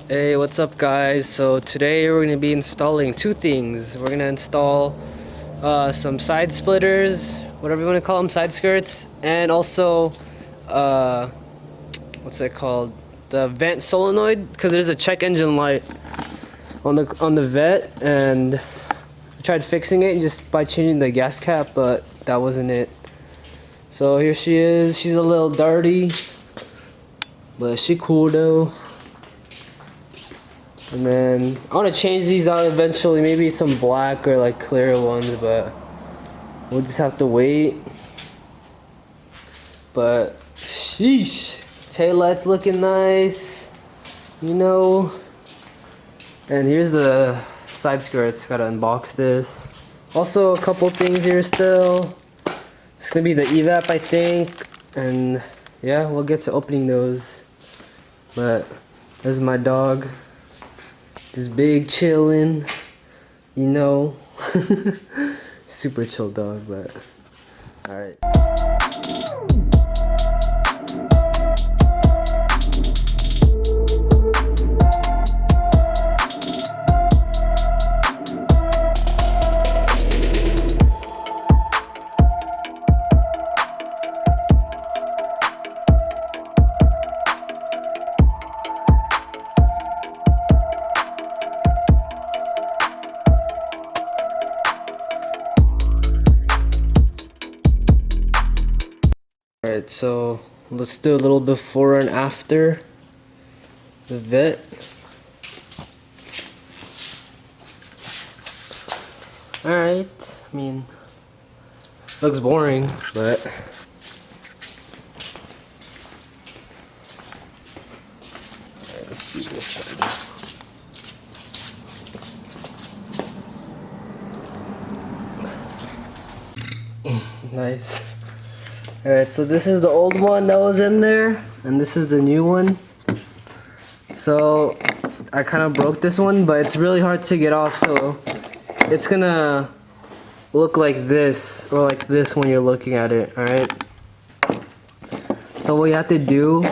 Hey, what's up guys? So today we're going to be installing two things. We're going to install some side splitters, whatever you want to call them, side skirts, and also what's it called? The vent solenoid, because there's a check engine light on the vet, and I tried fixing it just by changing the gas cap, but that wasn't it. So here she is. She's a little dirty, but she cool though. And then I want to change these out eventually, maybe some black or like clear ones, but we'll just have to wait. But sheesh, taillights looking nice, you know. And here's the side skirts. Gotta unbox this. Also a couple things here still. It's gonna be the evap, I think, and yeah, we'll get to opening those. But there's my dog. Just big chillin', you know. Super chill dog, but alright. Alright, so let's do a little before and after the vet. Alright, I mean, looks boring, but alright, let's do this side. Nice. Alright, so this is the old one that was in there, and this is the new one. So I kind of broke this one, but it's really hard to get off, so it's gonna look like this, or like this when you're looking at it, alright? So what you have to do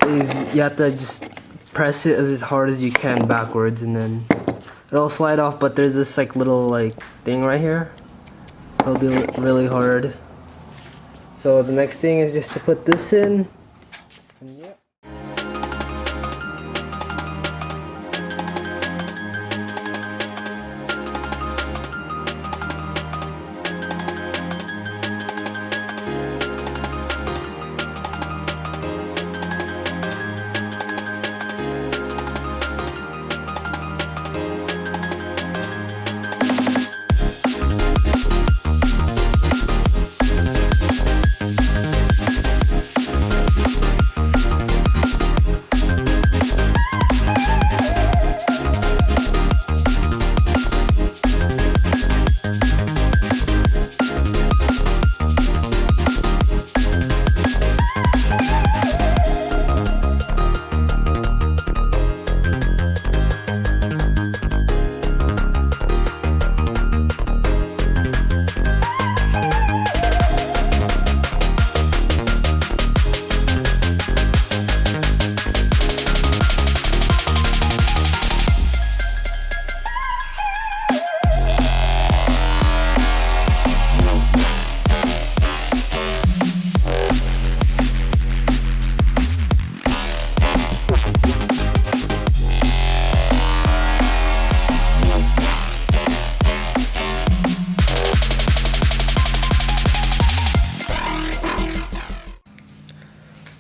is you have to just press it as hard as you can backwards, and then it'll slide off, but there's this like little like thing right here. It'll be really hard. So the next thing is just to put this in. And yeah.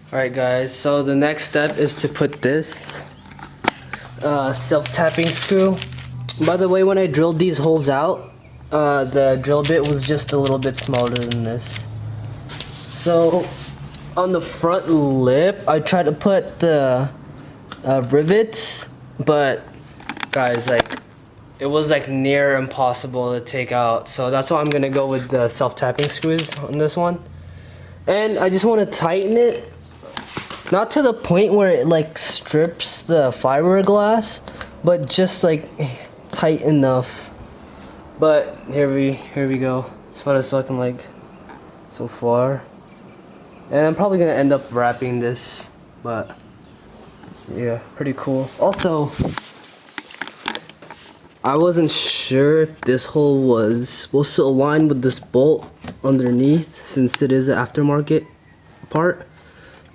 Alright guys, so the next step is to put this self-tapping screw. By the way, when I drilled these holes out, the drill bit was just a little bit smaller than this. So on the front lip, I tried to put the rivets, but guys, like, it was like near impossible to take out. So that's why I'm gonna go with the self-tapping screws on this one. And I just want to tighten it, not to the point where it like strips the fiberglass, but just like tight enough. But here we go. That's what it's looking like so far. And I'm probably gonna end up wrapping this, but yeah, pretty cool. Also, I wasn't sure if this hole was supposed to align with this bolt underneath since it is an aftermarket part,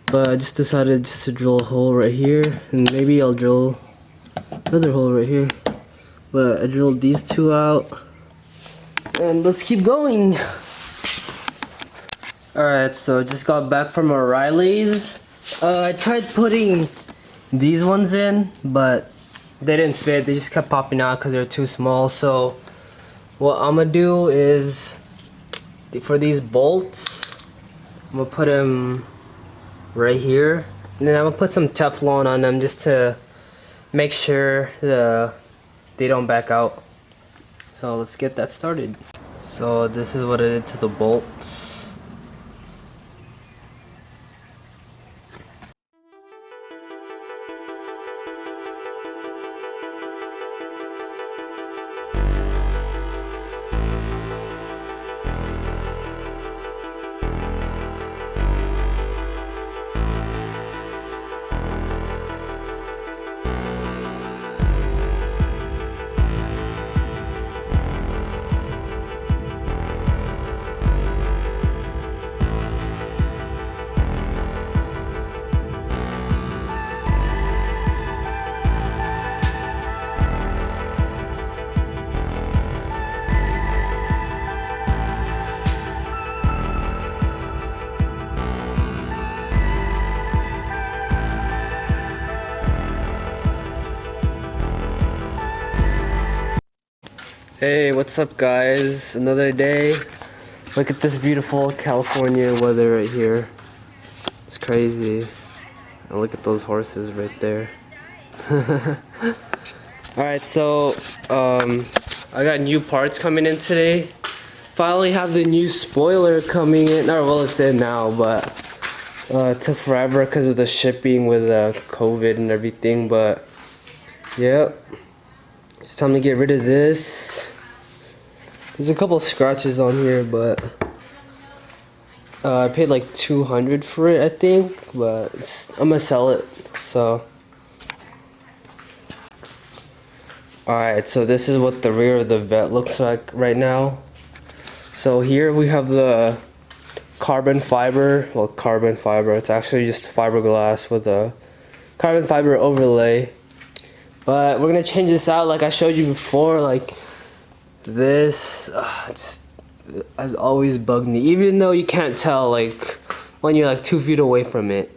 but I just decided just to drill a hole right here, and maybe I'll drill another hole right here. But I drilled these two out, and let's keep going. Alright, so I just got back from O'Reilly's. I tried putting these ones in, but they didn't fit. They just kept popping out because they're too small. So what I'm gonna do is, for these bolts, I'm gonna put them right here, and then I'm gonna put some Teflon on them just to make sure they don't back out. So let's get that started. So this is what I did to the bolts. Hey, what's up guys? Another day. Look at this beautiful California weather right here. It's crazy. And look at those horses right there. Alright, so I got new parts coming in today. Finally have the new spoiler coming in. Or well, it's in now, but it took forever because of the shipping with COVID and everything. But yep, it's time to get rid of this. There's a couple scratches on here, but I paid like 200 for it, I think, but I'm gonna sell it. So alright, so this is what the rear of the Vet looks like right now. So here we have the carbon fiber. Well, carbon fiber, it's actually just fiberglass with a carbon fiber overlay. But we're gonna change this out like I showed you before. Like this just has always bugged me, even though you can't tell like when you're like 2 feet away from it.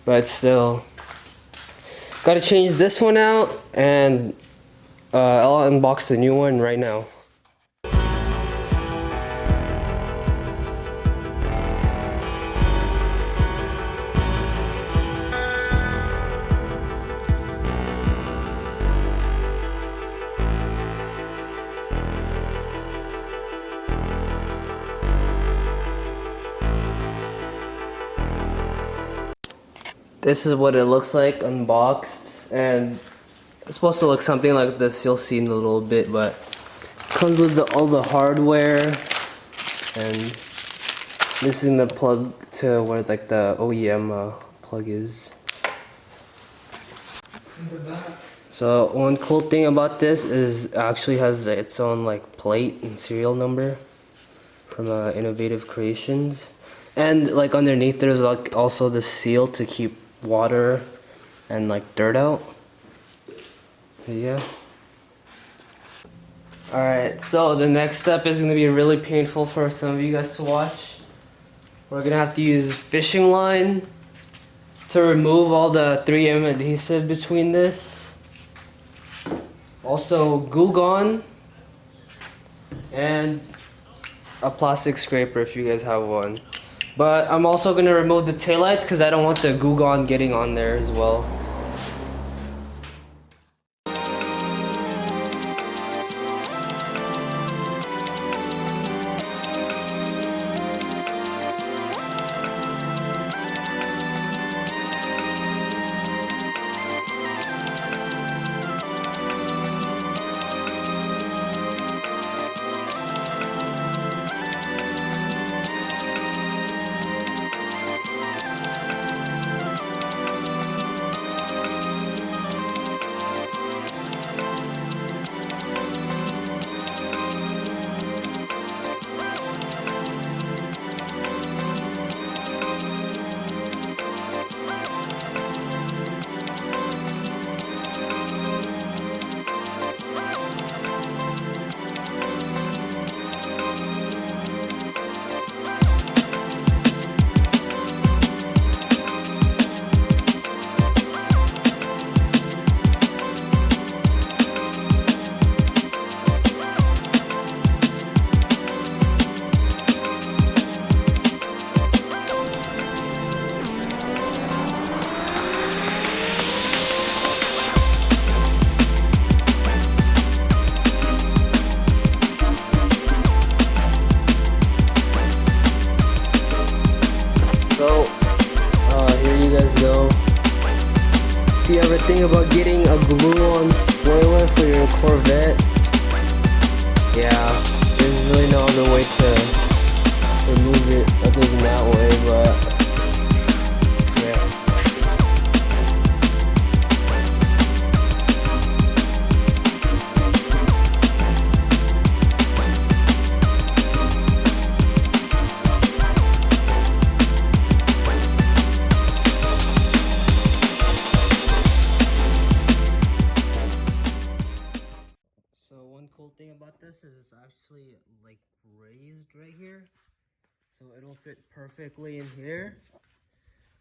But still, gotta change this one out, and I'll unbox the new one right now. This is what it looks like unboxed, and it's supposed to look something like this. You'll see in a little bit, but it comes with all the hardware, and this is the plug to where like the OEM plug is. So one cool thing about this is it actually has its own like plate and serial number from Innovative Creations, and like underneath there's like also the seal to keep water and like dirt out. Yeah. Alright, so the next step is gonna be really painful for some of you guys to watch. We're gonna have to use fishing line to remove all the 3M adhesive between this. Also Goo Gone and a plastic scraper if you guys have one. But I'm also gonna remove the taillights because I don't want the Goo Gone getting on there as well. you ever think about getting a glue-on spoiler for your Corvette, yeah, there's really no other way to remove it other than that way, but yeah. So one cool thing about this is it's actually like raised right here, so it'll fit perfectly in here.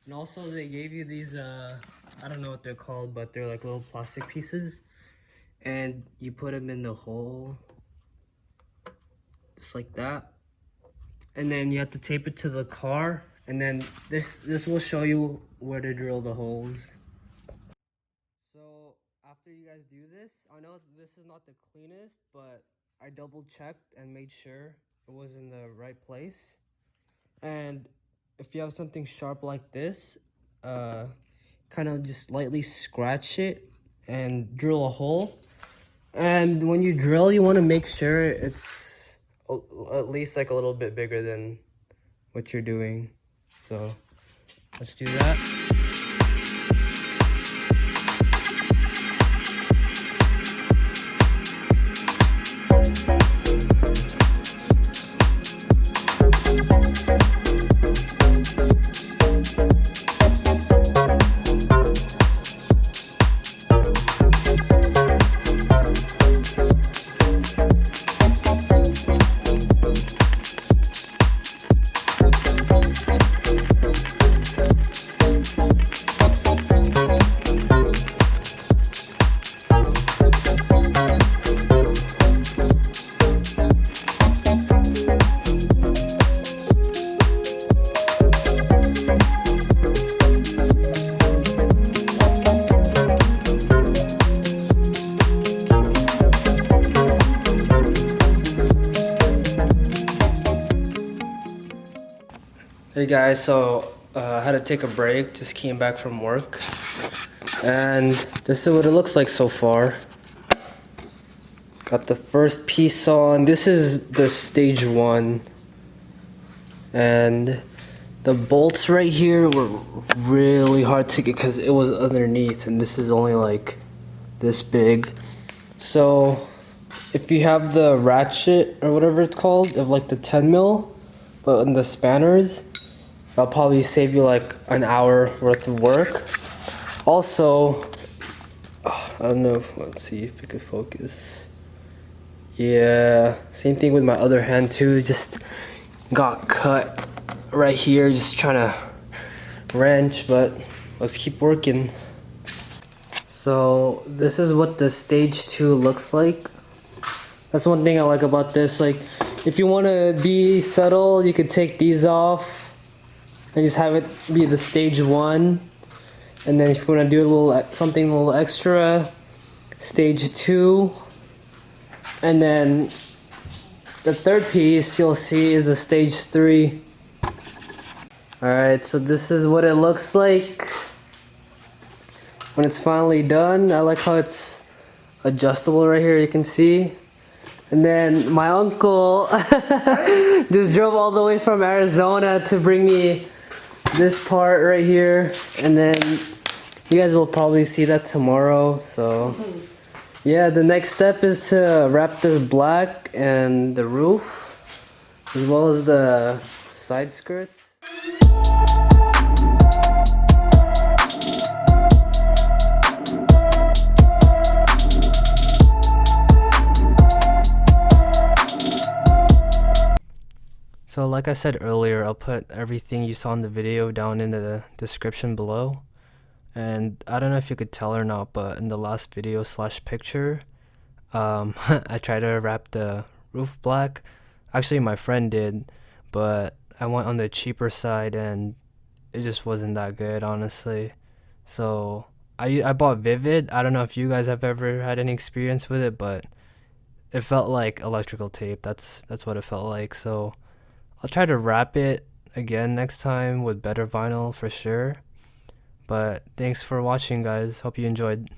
And also they gave you these I don't know what they're called, but they're like little plastic pieces, and you put them in the hole just like that, and then you have to tape it to the car, and then this will show you where to drill the holes. So after you guys do this, I know this is not the cleanest, but I double checked and made sure it was in the right place. And if you have something sharp like this, kind of just lightly scratch it and drill a hole. And when you drill, you want to make sure it's at least like a little bit bigger than what you're doing. So let's do that. Hey guys, so I had to take a break, just came back from work, and this is what it looks like so far. Got the first piece on. This is the stage 1, and the bolts right here were really hard to get because it was underneath, and this is only like this big. So if you have the ratchet or whatever it's called of like the 10 mil, but in the spanners, that'll probably save you like an hour worth of work. Also, I don't know, let's see if it could focus. Yeah, same thing with my other hand too, just got cut right here, just trying to wrench, but let's keep working. So this is what the stage 2 looks like. That's one thing I like about this, like if you want to be subtle, you could take these off and just have it be the stage 1, and then if you want to do a little something a little extra, stage 2, and then the third piece you'll see is the stage 3. Alright, so this is what it looks like when it's finally done. I like how it's adjustable right here, you can see. And then my uncle just drove all the way from Arizona to bring me this part right here, and then you guys will probably see that tomorrow. So yeah, the next step is to wrap this black and the roof as well as the side skirts. So like I said earlier, I'll put everything you saw in the video down in the description below. And I don't know if you could tell or not, but in the last video / picture, I tried to wrap the roof black. Actually, my friend did, but I went on the cheaper side and it just wasn't that good, honestly. So I bought Vivid. I don't know if you guys have ever had any experience with it, but it felt like electrical tape. That's what it felt like. So I'll try to wrap it again next time with better vinyl for sure. But thanks for watching, guys. Hope you enjoyed.